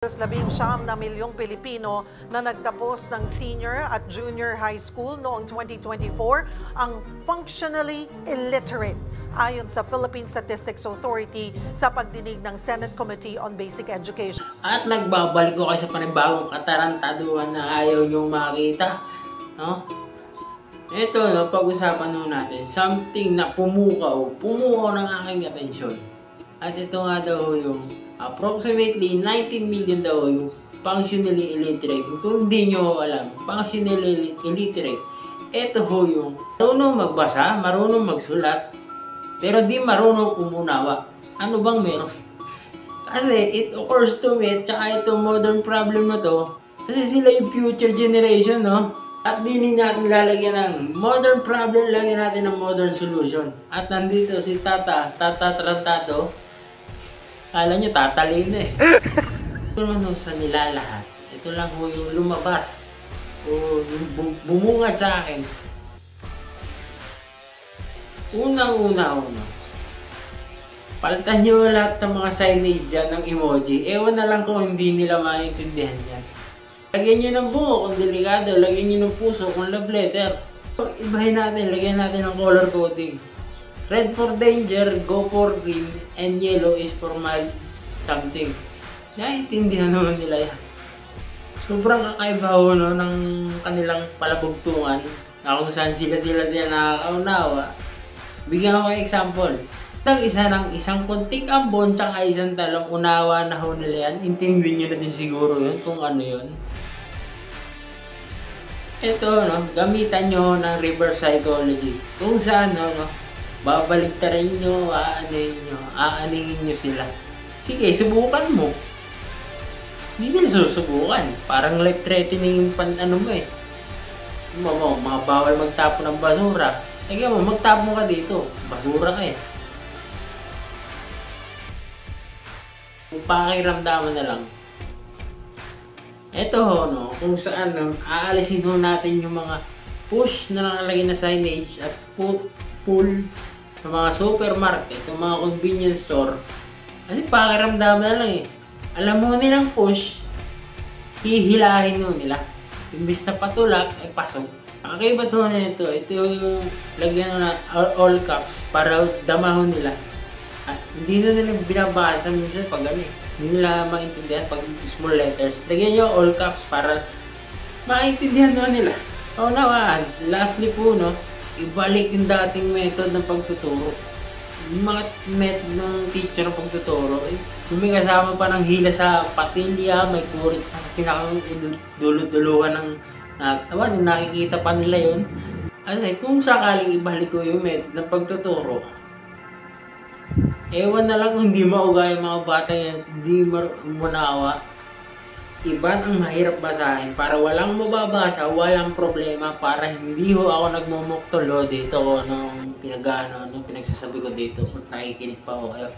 19 milyong Pilipino na nagtapos ng senior at junior high school noong 2024 ang functionally illiterate ayon sa Philippine Statistics Authority sa pagdinig ng Senate Committee on Basic Education. At nagbabalik ko kayo sa panibagong katarantaduhan na ayaw niyong makita. No? Ito, no, pag-usapan nyo natin, something na pumukaw ng aking atensyon. At ito nga daw yung approximately 19 million daw yung functionally illiterate. Kung hindi nyo alam, functionally illiterate, ito ho yung marunong magbasa, marunong magsulat, pero di marunong umunawa. Ano bang meron? Kasi it occurs to me, tsaka itong modern problem na to, kasi sila yung future generation, no? At di natin lalagyan ng modern problem, lagyan natin ng modern solution. At nandito si Tata Trantado. Kala nyo, tatalino eh. Ito naman ho sa nilalahat. Ito lang ho yung lumabas. O yung bumungad sa akin. Unang-una. Palitan nyo lahat ng mga signage dyan ng emoji. Ewan na lang kung hindi nila maintindihan yan. Lagyan nyo ng bungo kung delikado. Lagyan nyo ng puso kung love letter. Ibahin natin. Lagyan natin ng color coding. Red for danger, go for green, and yellow is for mild something. Naiintindihan naman nila yan. Sobrang kakaiba ho, no, ng kanilang palabugtungan na kung saan sila din nakakaunawa. Bigyan ko kayo example. Isang kunting ambon tsaka isang talong, unawa na ho nila yan. Intindihin nyo na din siguro yun kung ano yun. Ito, no, gamitan nyo ng reverse psychology. Kung saan, no, babaliktarin nyo, aaningin nyo sila. Sige, subukan mo. Hindi nila susubukan. Parang life-threatening yung ano mo eh. Mga bawal magtapo ng basura. Sige mo, magtapo ka dito. Basura ka eh. Kung pakiramdaman na lang. Ito ho, no, kung saan, aalisin ho natin yung mga push na nakalagay na signage at pull sa mga supermarket, sa mga convenience store. Kasi pakiramdaman na lang eh. Alam mo nilang push, hihilahin mo nila. Imbis na patulak, ay pasok. Ang kaibat ho na ito yung lagyan na all caps para damahon nila. At hindi na nila binabasa minsan pag ano eh. Hindi nila maintindihan pag small letters. Lagyan nyo all caps para maintindihan na nila. Naunawaan. Lastly po, no, ibalik yung dating method ng pagtuturo. Yung mga method ng teacher ng pagtuturo, may kasama pa ng hila sa patilya, may kurit sa pinakang dulot-duluhan ng nakikita pa nila yun. Kasi kung sakaling ibalik ko yung method ng pagtuturo, ewan na lang kung hindi mauga yung mga bata yan, hindi umunawa. Iban ang mahirap basahin para walang mababasa, walang problema, para hindi ho ako nagmumuktolo dito ko nung pinagsasabi ko dito kung nakikinig pa ako kayo.